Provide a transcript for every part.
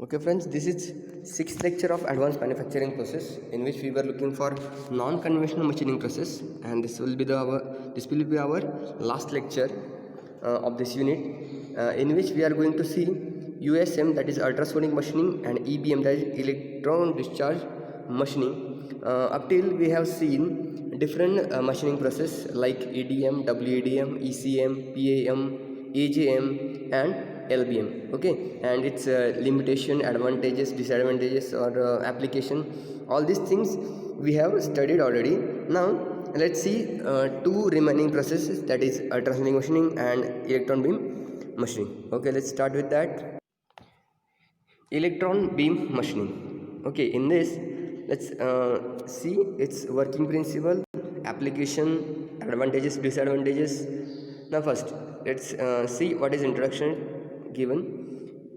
Okay friends, this is sixth lecture of advanced manufacturing process in which we were looking for non-conventional machining process, and this will be our last lecture of this unit, in which we are going to see USM, that is ultrasonic machining, and EBM, that is electron discharge machining. Up till we have seen different machining process like EDM, WEDM, ECM, PAM, AJM, and LBM. Okay, and its limitation, advantages, disadvantages, or application, all these things we have studied already. Now let's see two remaining processes, that is ultrasonic machining and electron beam machining. Okay, let's start with that. Electron beam machining. Okay, in this let's see its working principle, application, advantages, disadvantages. Now first let's see what is introduction given.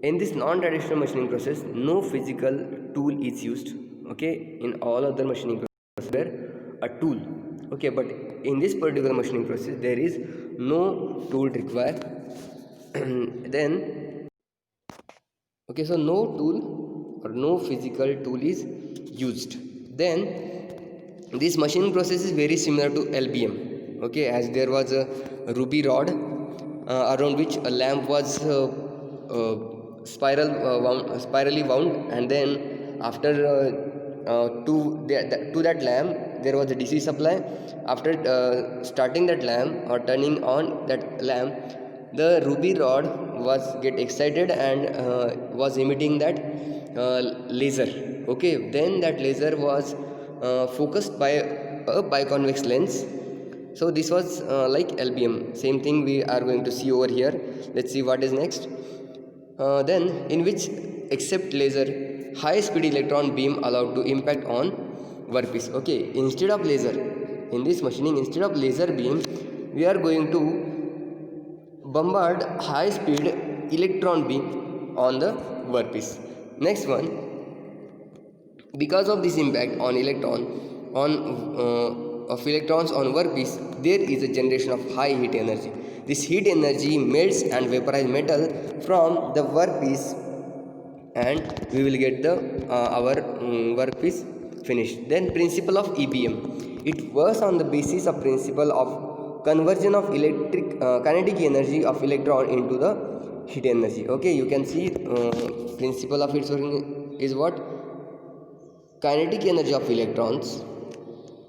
In this non-traditional machining process, no physical tool is used. Okay, in all other machining process there a tool. Okay, but in this particular machining process there is no tool required. Then okay, so no tool or no physical tool is used. Then this machining process is very similar to LBM. Okay, as there was a ruby rod around which a lamp was spirally wound, and then after to that lamp there was a DC supply. After starting that lamp or turning on that lamp, the ruby rod was get excited and was emitting that laser. Okay, then that laser was focused by a biconvex lens. So this was like LBM. Same thing we are going to see over here. Let's see what is next. Then in which except laser, high speed electron beam allowed to impact on workpiece. Okay, instead of laser, in this machining, instead of laser beam, we are going to bombard high speed electron beam on the workpiece. Next one, because of this impact on of electrons on workpiece, there is a generation of high heat energy. This heat energy melts and vaporizes metal from the workpiece, and we will get the our workpiece finished. Then principle of EBM, it works on the basis of principle of conversion of electric kinetic energy of electron into the heat energy. Okay, you can see principle of its working is what? Kinetic energy of electrons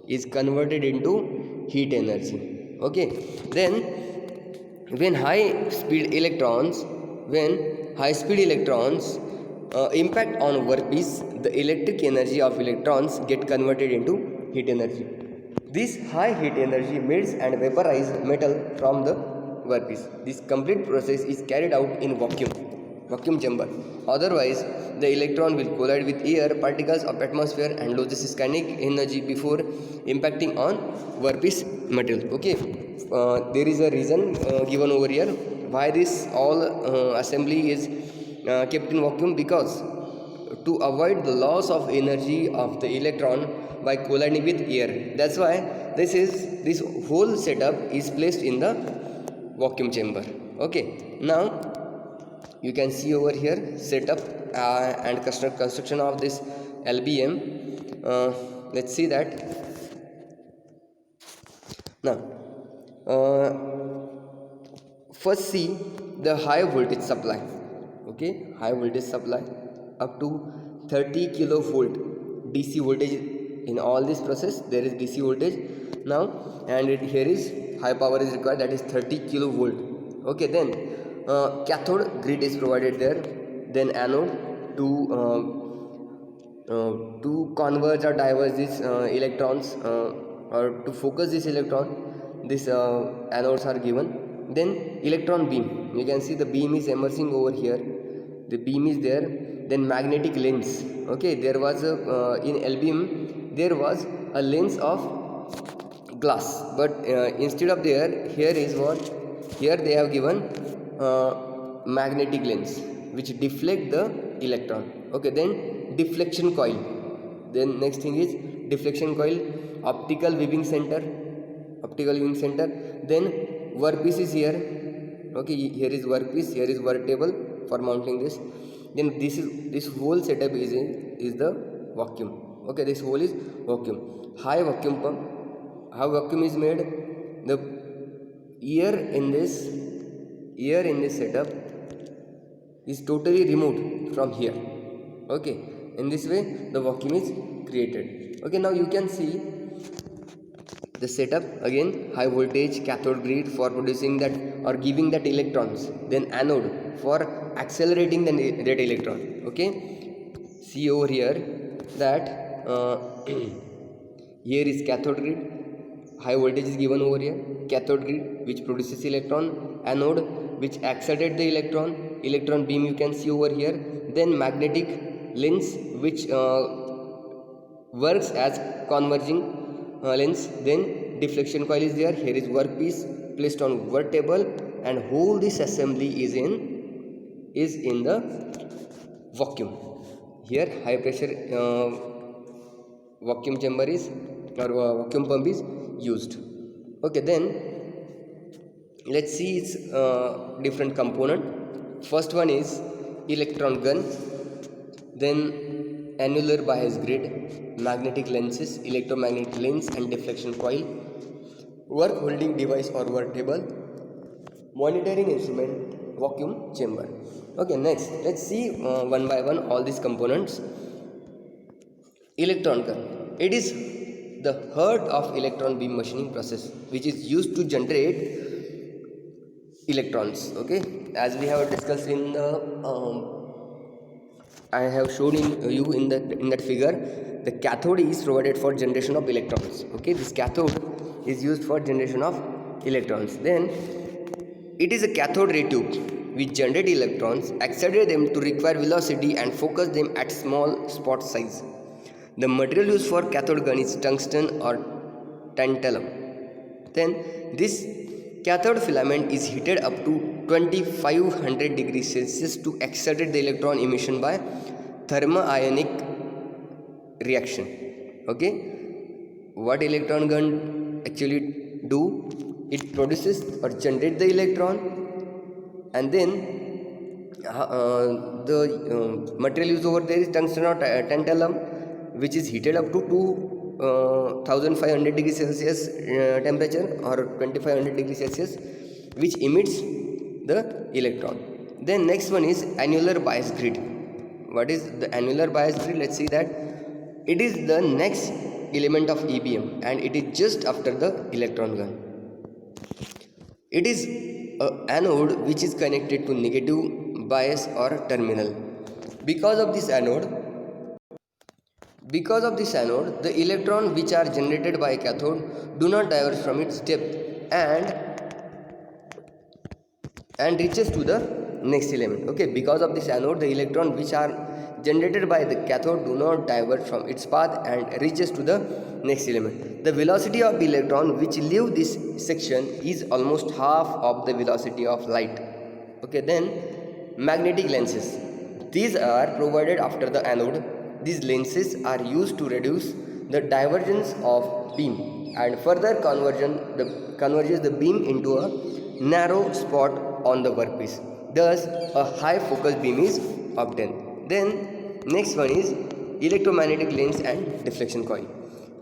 is converted into heat energy. Okay, then when high speed electrons impact on workpiece, the electric energy of electrons get converted into heat energy. This high heat energy melts and vaporizes metal from the workpiece. This complete process is carried out in vacuum chamber. Otherwise, the electron will collide with air particles of atmosphere and loses its kinetic energy before impacting on workpiece material. Okay, there is a reason given over here why this all assembly is kept in vacuum, because to avoid the loss of energy of the electron by colliding with air. That's why this whole setup is placed in the vacuum chamber. Okay, now you can see over here setup and construction of this LBM. Let's see that. Now first see the high voltage supply. Okay, high voltage supply up to 30 kilovolt DC voltage. In all this process there is DC voltage now, and here is high power is required, that is 30 kilovolt. Okay, then cathode grid is provided there, then anode to converge or diverge these electrons or to focus this electron, these anodes are given. Then electron beam, you can see the beam is emerging over here, the beam is there. Then magnetic lens. Okay, there was a in LBM there was a lens of glass, but instead of there, here is what, here they have given magnetic lens which deflect the electron. Okay, then deflection coil. Then next thing is deflection coil, optical weaving center, then workpiece is here. Okay, here is workpiece, here is work table for mounting this. then this whole setup is the vacuum. Okay, this whole is vacuum. High vacuum pump. How vacuum is made? The air in this setup is totally removed from here. Okay, in this way the vacuum is created. Okay, now you can see the setup again. High voltage cathode grid for producing that or giving that electrons, then anode for accelerating that electron. Okay, see over here that here is cathode grid. High voltage is given over here. Cathode grid which produces electron, anode which accelerates the electron beam you can see over here, then magnetic lens which works as converging lens, then deflection coil is there. Here is workpiece placed on work table, and whole this assembly is in the vacuum. Here high pressure vacuum chamber is or vacuum pump is used. Okay, then let's see its different component. First one is electron gun, then annular bias grid, magnetic lenses, electromagnetic lens and deflection coil, work holding device or work table, monitoring instrument, vacuum chamber. Okay, next let's see one by one all these components. Electron gun, it is the heart of electron beam machining process, which is used to generate electrons. Okay, as we have discussed in the I have shown you in that figure, the cathode is provided for generation of electrons. Okay, this cathode is used for generation of electrons. Then it is a cathode ray tube which generate electrons, accelerate them to require velocity and focus them at small spot size. The material used for cathode gun is tungsten or tantalum. Then this cathode filament is heated up to 2500 degrees Celsius to accelerate the electron emission by thermionic reaction. Okay, what electron gun actually do? It produces or generate the electron, and then the material used over there is tungsten or tantalum, which is heated up to 1500 degrees Celsius temperature or 2500 degrees Celsius, which emits the electron. Then next one is annular bias grid. What is the annular bias grid? Let's see that it is the next element of EBM, and it is just after the electron gun. It is an anode which is connected to negative bias or terminal. Because of this anode, the electron which are generated by a cathode do not diverge from its depth and reaches to the next element. Okay, because of this anode, the electron which are generated by the cathode do not diverge from its path and reaches to the next element. The velocity of the electron which leave this section is almost half of the velocity of light. Okay, then magnetic lenses. These are provided after the anode. These lenses are used to reduce the divergence of beam and further converges the beam into a narrow spot on the workpiece. Thus, a high focus beam is obtained. Then, next one is electromagnetic lens and deflection coil.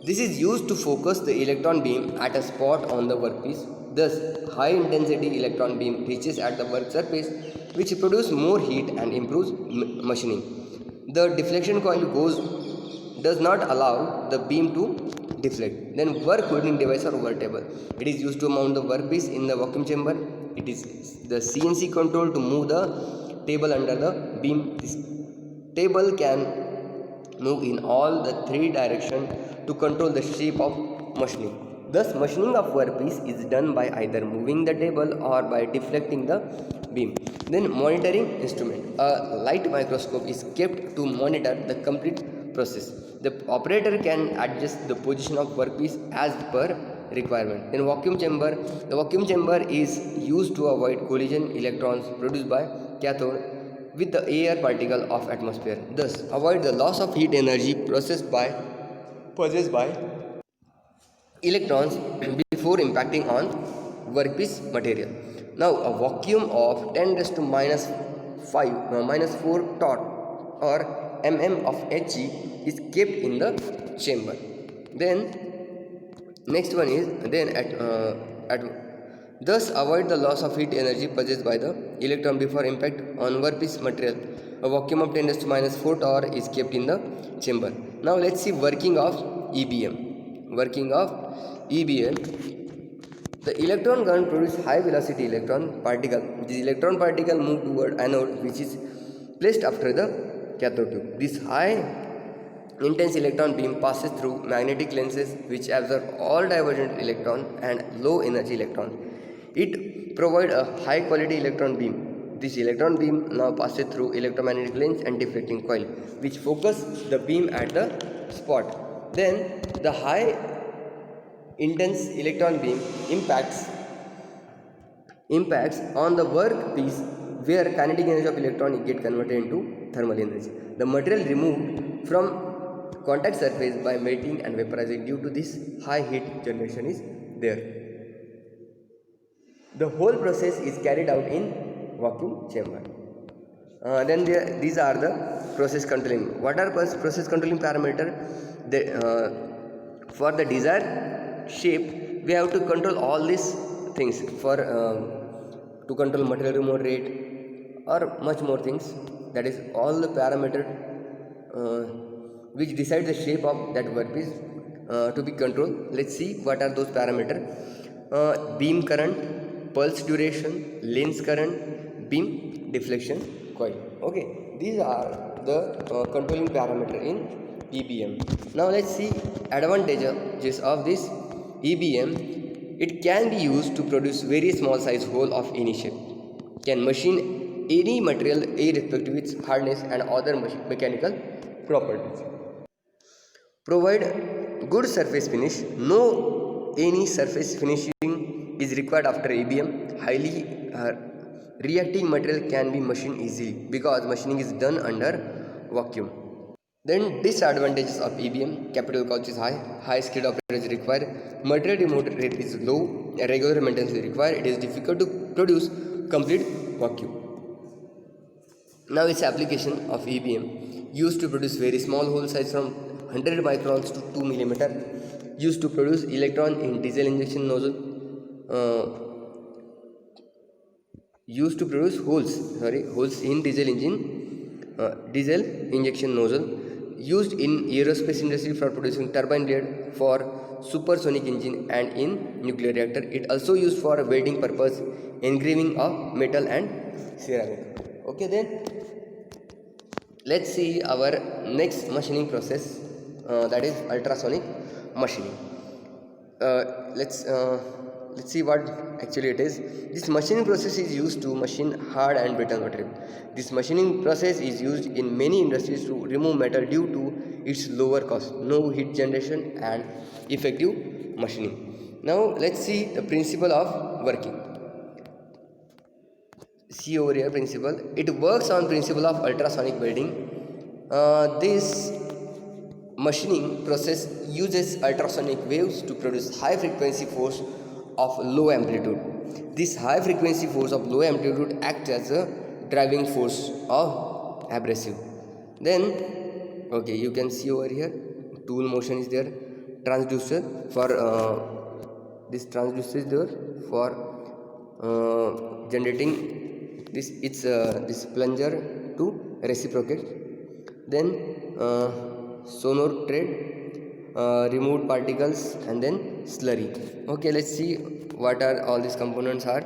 This is used to focus the electron beam at a spot on the workpiece. Thus, high intensity electron beam reaches at the work surface, which produces more heat and improves machining. The deflection coil does not allow the beam to deflect. Then work holding device or work table. It is used to mount the workpiece in the vacuum chamber. It is the CNC control to move the table under the beam. This table can move in all the three directions to control the shape of machining. Thus, machining of workpiece is done by either moving the table or by deflecting the beam. Then monitoring instrument. A light microscope is kept to monitor the complete process. The operator can adjust the position of workpiece as per requirement. In vacuum chamber, the vacuum chamber is used to avoid collision electrons produced by cathode with the air particle of atmosphere. Thus, avoid the loss of heat energy possessed by electrons before impacting on workpiece material. Now, a vacuum of 10 raised to minus minus 4 torr or mm of He is kept in the chamber. Then next one is then at thus avoid the loss of heat energy possessed by the electron before impact on workpiece material. A vacuum of 10 to minus 4 torr is kept in the chamber. Now let's see working of EBM. Working of EBM. The electron gun produces high velocity electron particle. This electron particle move toward anode, which is placed after the cathode tube. This high intense electron beam passes through magnetic lenses which absorb all divergent electron and low energy electrons. It provides a high quality electron beam. This electron beam now passes through electromagnetic lens and deflecting coil, which focus the beam at the spot. Then the high intense electron beam impacts on the workpiece where kinetic energy of electron get converted into thermal energy. The material removed from contact surface by melting and vaporizing due to this high heat generation is there. The whole process is carried out in vacuum chamber. These are the process controlling. What are process controlling parameter? For the desired shape, we have to control all these things for to control material removal rate or much more things. That is all the parameter which decide the shape of that workpiece to be controlled. Let's see what are those parameters. Beam current, pulse duration, lens current, beam deflection coil. Okay, these are the controlling parameter in EBM. Now let's see advantages of this EBM. It can be used to produce very small size hole of any shape. Can machine any material irrespective of its hardness and other mechanical properties. Provide good surface finish. No any surface finishing is required after EBM. Highly reacting material can be machined easily because machining is done under vacuum. Then disadvantages of EBM: capital cost is high skilled operator is required, material removal rate is low, regular maintenance is required, it is difficult to produce complete vacuum. Now its application of EBM: used to produce very small hole size from 100 microns to 2 millimeter, used to produce electron in diesel injection nozzle, used to produce holes in diesel injection nozzle, used in aerospace industry for producing turbine blade for supersonic engine and in nuclear reactor. It also used for welding purpose, engraving of metal and ceramic. Okay, then let's see our next machining process, that is ultrasonic machining. Let's see what actually it is. This machining process is used to machine hard and brittle material. This machining process is used in many industries to remove metal due to its lower cost, no heat generation and effective machining. Now let's see the principle of working. See over here principle. It works on principle of ultrasonic welding. This machining process uses ultrasonic waves to produce high frequency force of low amplitude. This high frequency force of low amplitude acts as a driving force of abrasive. Then okay, you can see over here tool motion is there. Transducer for this transducer is there for generating this plunger to reciprocate. Then sonor thread, removed particles, and then slurry. Okay, let's see what are all these components are.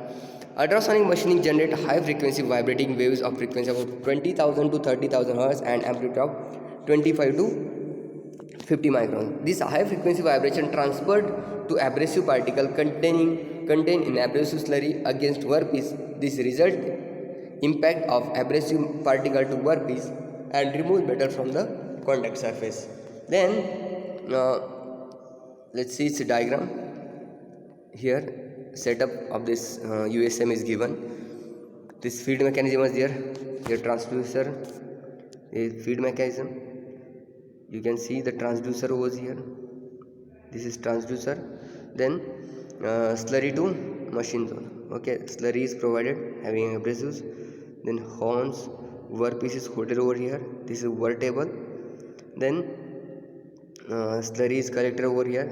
Ultrasonic machining generate high frequency vibrating waves of frequency of 20,000 to 30,000 Hz and amplitude of 25 to 50 microns. This high frequency vibration transferred to abrasive particle contained in abrasive slurry against workpiece. This result impact of abrasive particle to workpiece and remove metal from the contact surface. Then let's see its diagram. Here setup of this USM is given. This feed mechanism is there. Here transducer is feed mechanism. You can see the transducer over here. This is transducer. Then slurry to machine zone. Okay, slurry is provided having abrasives. then horns, workpiece is hooded over here. This is work table. Then slurry is collected over here,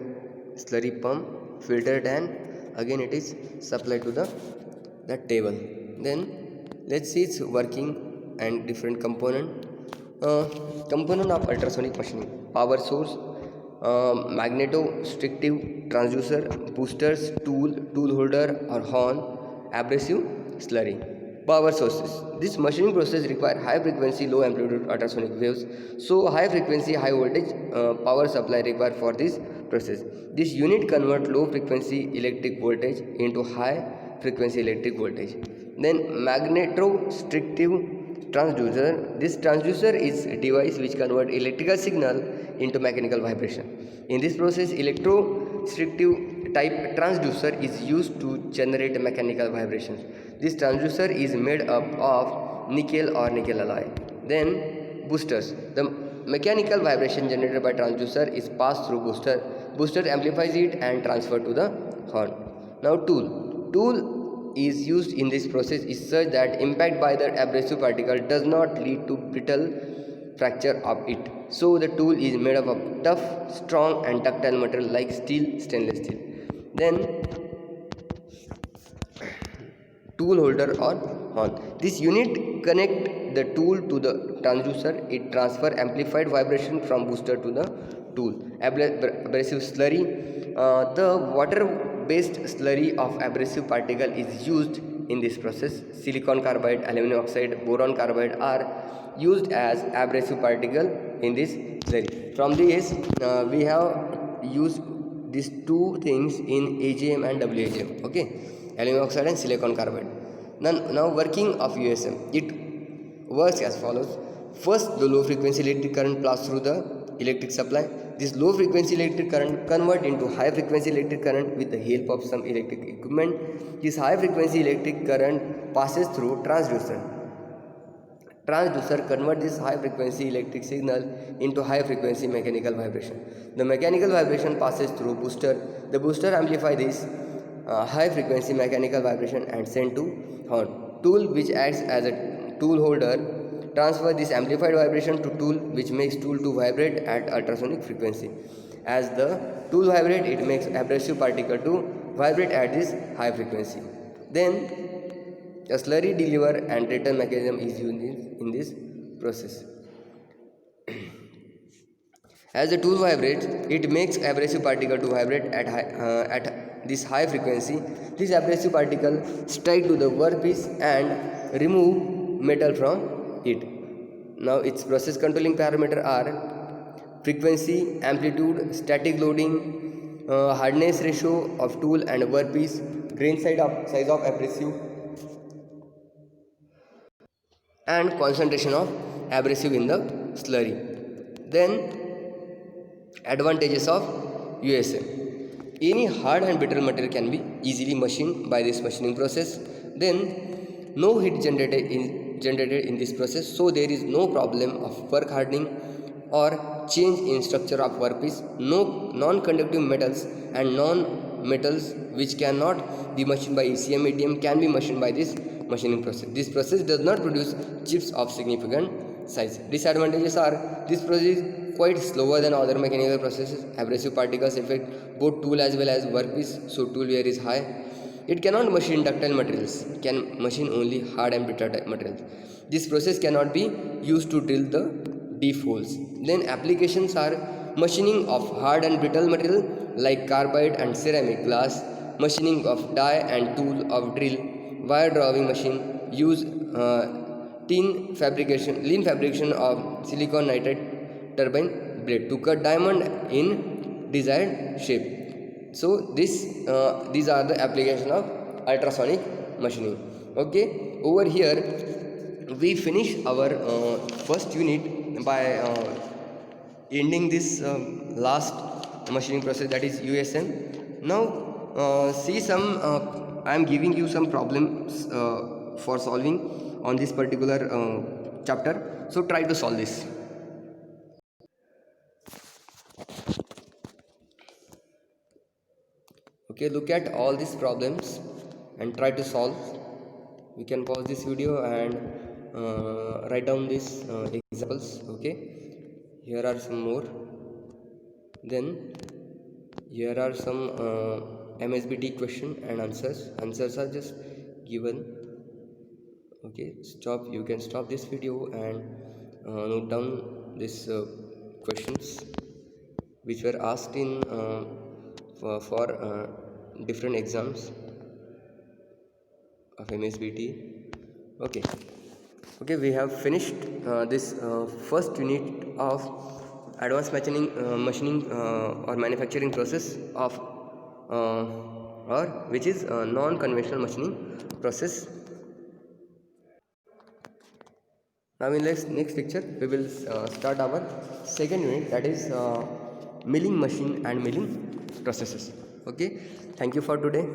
slurry pump, filtered, and again it is supplied to the table. Then let's see its working and different component. Component of ultrasonic machining: power source, magneto-strictive transducer, boosters, tool holder or horn, abrasive slurry. Power sources: this machining process require high frequency low amplitude ultrasonic waves, so high frequency high voltage power supply required for this process. This unit convert low frequency electric voltage into high frequency electric voltage. Then magneto-strictive transducer: this transducer is a device which convert electrical signal into mechanical vibration. In this process, electrostrictive type transducer is used to generate mechanical vibrations. This transducer is made up of nickel or nickel alloy. Then boosters: the mechanical vibration generated by transducer is passed through booster. Booster amplifies it and transferred to the horn. Now tool is used in this process is such that impact by the abrasive particle does not lead to brittle fracture of it. So the tool is made up of tough, strong and ductile material like steel, stainless steel. Then tool holder or horn: this unit connect the tool to the transducer. It transfer amplified vibration from booster to the tool. Abrasive slurry: the water based slurry of abrasive particle is used in this process. Silicon carbide, aluminum oxide, boron carbide are used as abrasive particle in this slurry. From this we have used these two things in AGM and WAGM. Okay, aluminum oxide and silicon carbide. Now working of USM. It works as follows. First, the low frequency electric current passes through the electric supply. This low frequency electric current convert into high frequency electric current with the help of some electric equipment. This high frequency electric current passes through transducer. Transducer convert this high frequency electric signal into high frequency mechanical vibration. The mechanical vibration passes through booster. The booster amplify this high frequency mechanical vibration and send to horn. Tool, which acts as a tool holder, transfer this amplified vibration to tool, which makes tool to vibrate at ultrasonic frequency. As the tool vibrate, it makes abrasive particle to vibrate at this high frequency. Then a slurry deliver and return mechanism is used in this process. As the tool vibrates, it makes abrasive particle to vibrate at this high frequency. This abrasive particle strike to the workpiece and remove metal from it. Now its process controlling parameter are frequency, amplitude, static loading, hardness ratio of tool and workpiece, grain size of abrasive, and concentration of abrasive in the slurry. Then advantages of USM. Any hard and brittle material can be easily machined by this machining process. Then no heat generated in this process, so there is no problem of work hardening or change in structure of workpiece. No non-conductive metals and non-metals which cannot be machined by ECM medium can be machined by this machining process. This process does not produce chips of significant size. Disadvantages are: this process is quite slower than other mechanical processes. Abrasive particles affect both tool as well as workpiece, so tool wear is high. It cannot machine ductile materials, can machine only hard and brittle materials. This process cannot be used to drill the deep holes. Then applications are machining of hard and brittle material like carbide and ceramic glass, machining of die and tool of drill, wire drawing machine, use lean fabrication of silicon nitride turbine blade to cut diamond in desired shape. So these are the application of ultrasonic machining. Okay, over here we finish our first unit by ending this last machining process, that is USM. Now see some I am giving you some problems for solving on this particular chapter, so try to solve this. Okay, look at all these problems and try to solve. We can pause this video and write down these examples. Okay, here are some more. Then here are some MSBT question and answers are just given. Okay, you can stop this video and note down these questions which were asked in for different exams of MSBT. Okay, we have finished this first unit of advanced machining or manufacturing process of or which is non-conventional machining process. Now in next lecture we will start our second unit, that is milling machine and milling processes. Okay, thank you for today.